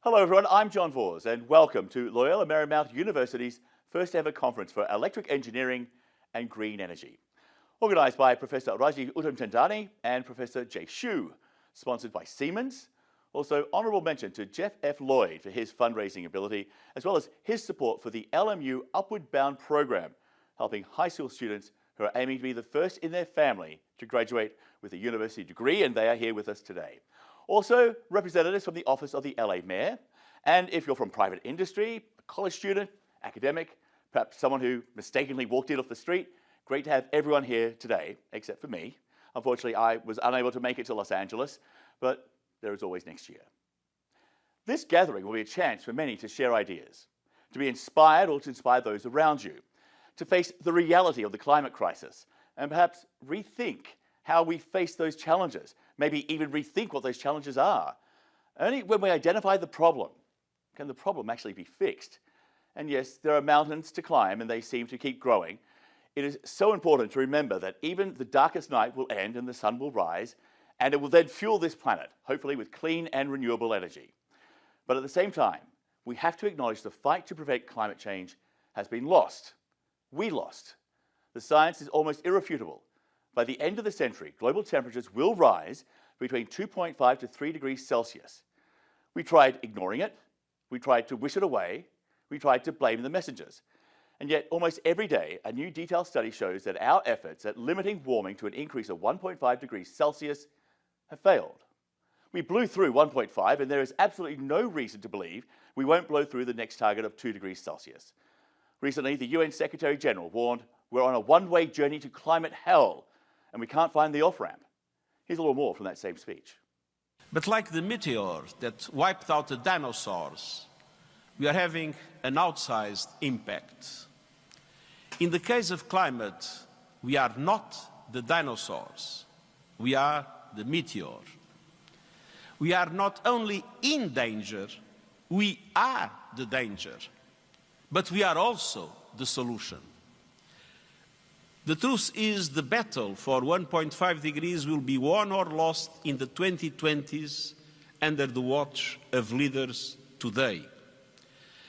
Hello everyone, I'm John Vors and welcome to Loyola Marymount University's first ever conference for electric engineering and green energy. Organised by Professor Raji Uttamchandani and Professor Jay Shu, sponsored by Siemens. Also, honourable mention to Jeff F. Lloyd for his fundraising ability, as well as his support for the LMU Upward Bound program, helping high school students who are aiming to be the first in their family to graduate with a university degree, and they are here with us today. Also, representatives from the Office of the LA Mayor, and if you're from private industry, a college student, academic, perhaps someone who mistakenly walked in off the street, great to have everyone here today, except for me. Unfortunately, I was unable to make it to Los Angeles, but there is always next year. This gathering will be a chance for many to share ideas, to be inspired or to inspire those around you, to face the reality of the climate crisis, and perhaps rethink how we face those challenges, maybe even rethink what those challenges are. Only when we identify the problem can the problem actually be fixed. And yes, there are mountains to climb and they seem to keep growing. It is so important to remember that even the darkest night will end and the sun will rise, and it will then fuel this planet, hopefully with clean and renewable energy. But at the same time, we have to acknowledge the fight to prevent climate change has been lost. We lost. The science is almost irrefutable. By the end of the century, global temperatures will rise between 2.5 to 3 degrees Celsius. We tried ignoring it, we tried to wish it away, we tried to blame the messengers. And yet, almost every day, a new detailed study shows that our efforts at limiting warming to an increase of 1.5 degrees Celsius have failed. We blew through 1.5, and there is absolutely no reason to believe we won't blow through the next target of 2 degrees Celsius. Recently, the UN Secretary General warned we're on a one-way journey to climate hell, and we can't find the off-ramp. Here's a little more from that same speech. But like the meteor that wiped out the dinosaurs, we are having an outsized impact. In the case of climate, we are not the dinosaurs, we are the meteor. We are not only in danger, we are the danger, but we are also the solution. The truth is, the battle for 1.5 degrees will be won or lost in the 2020s under the watch of leaders today.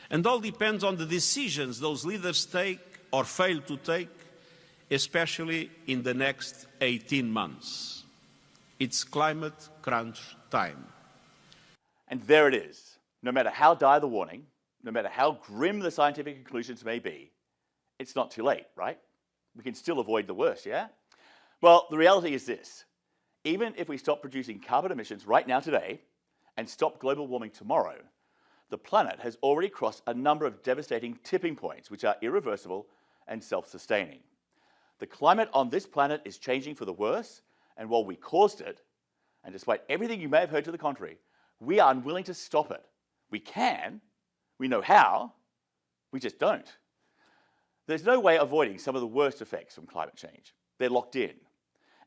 And all depends on the decisions those leaders take or fail to take, especially in the next 18 months. It's climate crunch time. And there it is. No matter how dire the warning, no matter how grim the scientific conclusions may be, it's not too late, right? We can still avoid the worst, yeah? Well, the reality is this. Even if we stop producing carbon emissions right now today and stop global warming tomorrow, the planet has already crossed a number of devastating tipping points which are irreversible and self-sustaining. The climate on this planet is changing for the worse, and while we caused it, and despite everything you may have heard to the contrary, we are unwilling to stop it. We can, we know how, we just don't. There's no way avoiding some of the worst effects from climate change. They're locked in.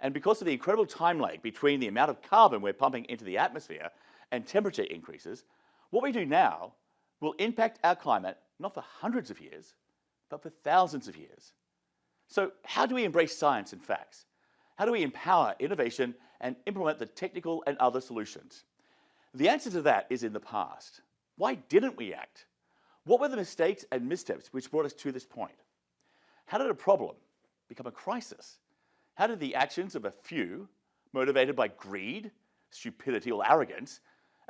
And because of the incredible time lag between the amount of carbon we're pumping into the atmosphere and temperature increases, what we do now will impact our climate not for hundreds of years, but for thousands of years. So how do we embrace science and facts? How do we empower innovation and implement the technical and other solutions? The answer to that is in the past. Why didn't we act? What were the mistakes and missteps which brought us to this point? How did a problem become a crisis? How did the actions of a few, motivated by greed, stupidity, or arrogance,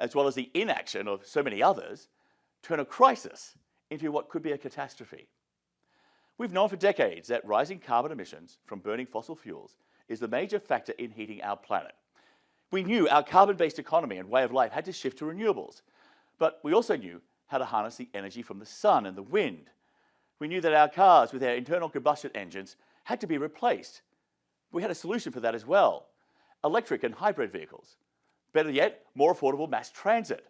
as well as the inaction of so many others, turn a crisis into what could be a catastrophe? We've known for decades that rising carbon emissions from burning fossil fuels is the major factor in heating our planet. We knew our carbon-based economy and way of life had to shift to renewables, but we also knew how to harness the energy from the sun and the wind. We knew that our cars with their internal combustion engines had to be replaced. We had a solution for that as well. Electric and hybrid vehicles. Better yet, more affordable mass transit.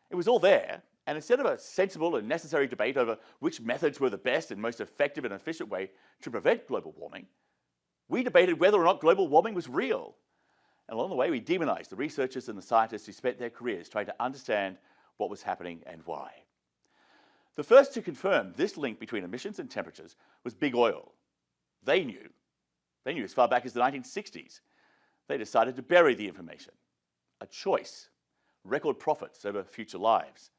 It was all there, and instead of a sensible and necessary debate over which methods were the best and most effective and efficient way to prevent global warming, we debated whether or not global warming was real. And along the way, we demonized the researchers and the scientists who spent their careers trying to understand what was happening and why. The first to confirm this link between emissions and temperatures was Big Oil. They knew as far back as the 1960s. They decided to bury the information. A choice. Record profits over future lives.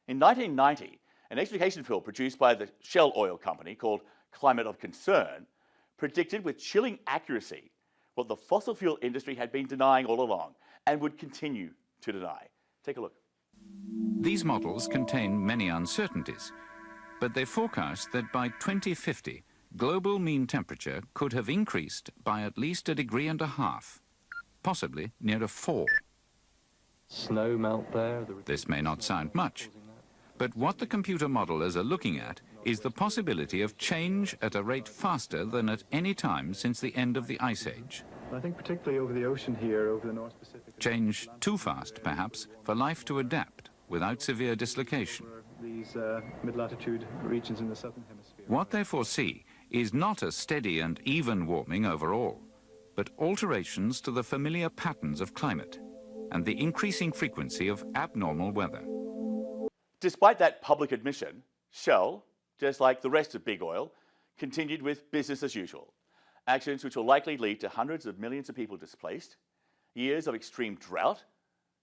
In 1990, an education film produced by the Shell Oil Company called Climate of Concern predicted with chilling accuracy what the fossil fuel industry had been denying all along and would continue to deny. Take a look. These models contain many uncertainties, but they forecast that by 2050, global mean temperature could have increased by at least 1.5 degrees, possibly near 4. Snow melt there. This may not sound much, but what the computer modelers are looking at is the possibility of change at a rate faster than at any time since the end of the Ice Age. I think particularly over the ocean here, over the North Pacific. Change too fast, perhaps, for life to adapt without severe dislocation. These mid-latitude regions in the southern hemisphere. What they foresee is not a steady and even warming overall, but alterations to the familiar patterns of climate and the increasing frequency of abnormal weather. Despite that public admission, Shell, just like the rest of big oil, continued with business as usual. Actions which will likely lead to hundreds of millions of people displaced, years of extreme drought,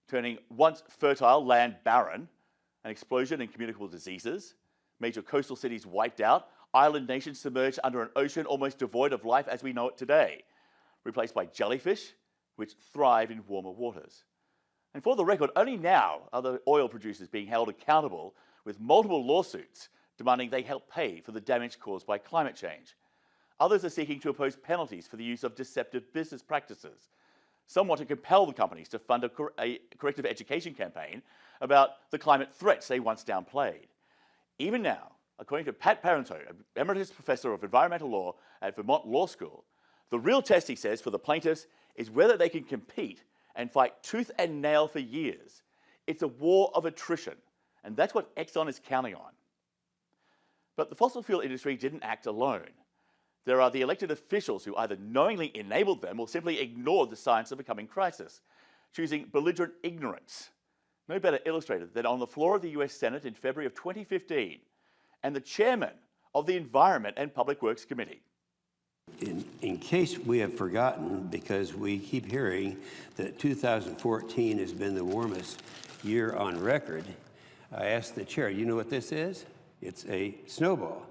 turning once fertile land barren, an explosion in communicable diseases, major coastal cities wiped out, island nations submerged under an ocean almost devoid of life as we know it today, replaced by jellyfish, which thrive in warmer waters. And for the record, only now are the oil producers being held accountable with multiple lawsuits demanding they help pay for the damage caused by climate change. Others are seeking to impose penalties for the use of deceptive business practices. Some want to compel the companies to fund a corrective education campaign about the climate threats they once downplayed. Even now, according to Pat Parenteau, Emeritus Professor of Environmental Law at Vermont Law School, the real test, he says, for the plaintiffs is whether they can compete and fight tooth and nail for years. It's a war of attrition, and that's what Exxon is counting on. But the fossil fuel industry didn't act alone. There are the elected officials who either knowingly enabled them or simply ignored the signs of a coming crisis, choosing belligerent ignorance. No better illustrated than on the floor of the US Senate in February of 2015, and the chairman of the Environment and Public Works Committee. In case we have forgotten, because we keep hearing that 2014 has been the warmest year on record, I asked the chair, you know what this is? It's a snowball,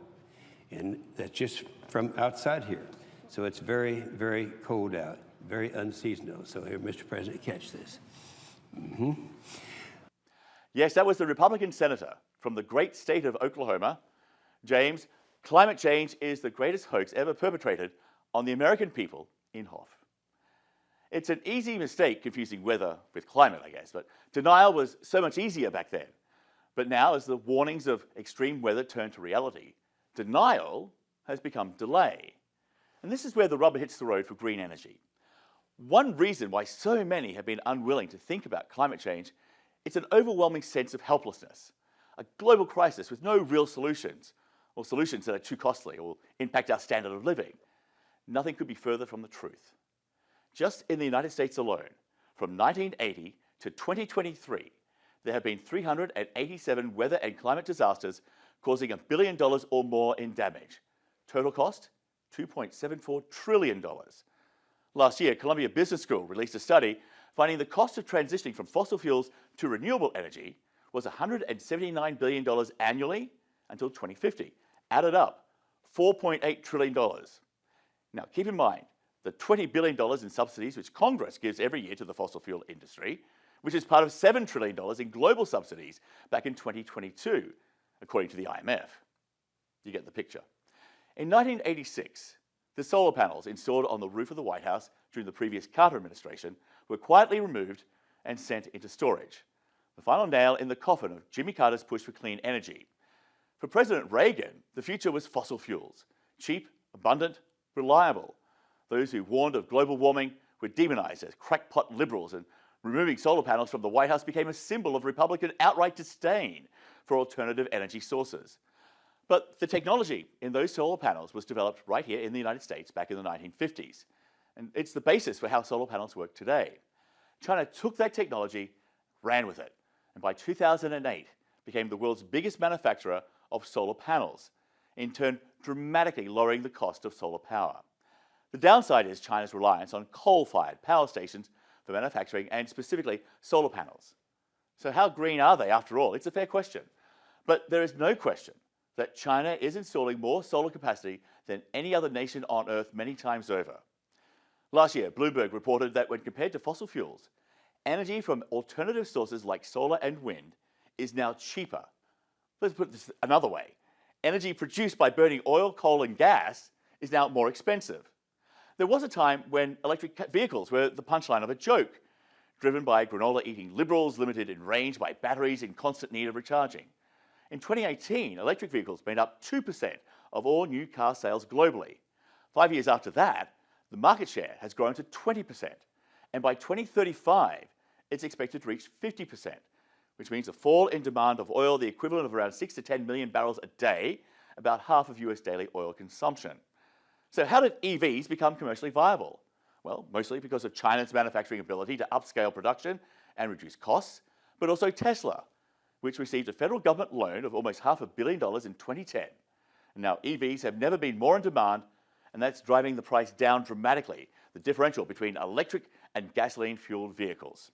and that's just from outside here. So it's very, very cold out, very unseasonal. So here, Mr. President, catch this. Yes, that was the Republican senator from the great state of Oklahoma. James, climate change is the greatest hoax ever perpetrated on the American people in Hoff. It's an easy mistake confusing weather with climate, I guess, but denial was so much easier back then. But now, as the warnings of extreme weather turn to reality, denial has become delay. And this is where the rubber hits the road for green energy. One reason why so many have been unwilling to think about climate change is an overwhelming sense of helplessness, a global crisis with no real solutions, or solutions that are too costly or impact our standard of living. Nothing could be further from the truth. Just in the United States alone, from 1980 to 2023, there have been 387 weather and climate disasters causing $1 billion or more in damage. Total cost, $2.74 trillion. Last year, Columbia Business School released a study finding the cost of transitioning from fossil fuels to renewable energy was $179 billion annually until 2050. Added up, $4.8 trillion. Now, keep in mind the $20 billion in subsidies which Congress gives every year to the fossil fuel industry, which is part of $7 trillion in global subsidies back in 2022, according to the IMF. You get the picture. In 1986, the solar panels installed on the roof of the White House during the previous Carter administration were quietly removed and sent into storage. The final nail in the coffin of Jimmy Carter's push for clean energy. For President Reagan, the future was fossil fuels, cheap, abundant, reliable. Those who warned of global warming were demonized as crackpot liberals, and removing solar panels from the White House became a symbol of Republican outright disdain for alternative energy sources. But the technology in those solar panels was developed right here in the United States back in the 1950s. And it's the basis for how solar panels work today. China took that technology, ran with it, and by 2008 became the world's biggest manufacturer of solar panels, in turn dramatically lowering the cost of solar power. The downside is China's reliance on coal-fired power stations for manufacturing, and specifically solar panels. So how green are they after all? It's a fair question. But there is no question that China is installing more solar capacity than any other nation on Earth many times over. Last year, Bloomberg reported that when compared to fossil fuels, energy from alternative sources like solar and wind is now cheaper. Let's put this another way. Energy produced by burning oil, coal, and gas is now more expensive. There was a time when electric vehicles were the punchline of a joke, driven by granola-eating liberals limited in range by batteries in constant need of recharging. In 2018, electric vehicles made up 2% of all new car sales globally. 5 years after that, the market share has grown to 20%. And by 2035, it's expected to reach 50%, which means a fall in demand of oil, the equivalent of around 6 to 10 million barrels a day, about half of US daily oil consumption. So how did EVs become commercially viable? Well, mostly because of China's manufacturing ability to upscale production and reduce costs, but also Tesla, which received a federal government loan of almost $500 million in 2010. And now EVs have never been more in demand, and that's driving the price down dramatically, the differential between electric and gasoline-fueled vehicles.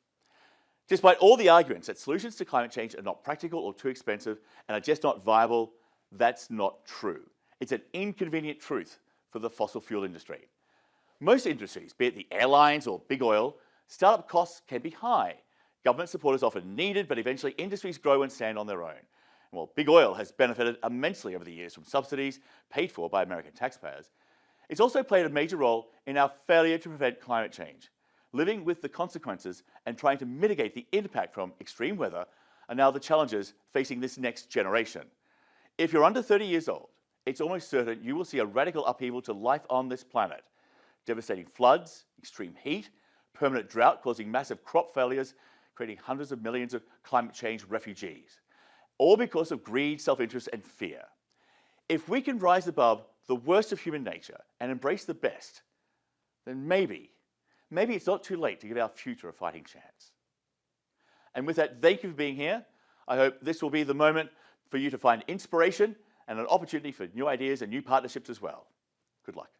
Despite all the arguments that solutions to climate change are not practical or too expensive and are just not viable, that's not true. It's an inconvenient truth for the fossil fuel industry. Most industries, be it the airlines or big oil, startup costs can be high. Government support is often needed, but eventually industries grow and stand on their own. While big oil has benefited immensely over the years from subsidies paid for by American taxpayers, it's also played a major role in our failure to prevent climate change. Living with the consequences and trying to mitigate the impact from extreme weather are now the challenges facing this next generation. If you're under 30 years old, it's almost certain you will see a radical upheaval to life on this planet. Devastating floods, extreme heat, permanent drought causing massive crop failures, creating hundreds of millions of climate change refugees, all because of greed, self-interest, and fear. If we can rise above the worst of human nature and embrace the best, then maybe it's not too late to give our future a fighting chance. And with that, thank you for being here. I hope this will be the moment for you to find inspiration and an opportunity for new ideas and new partnerships as well. Good luck.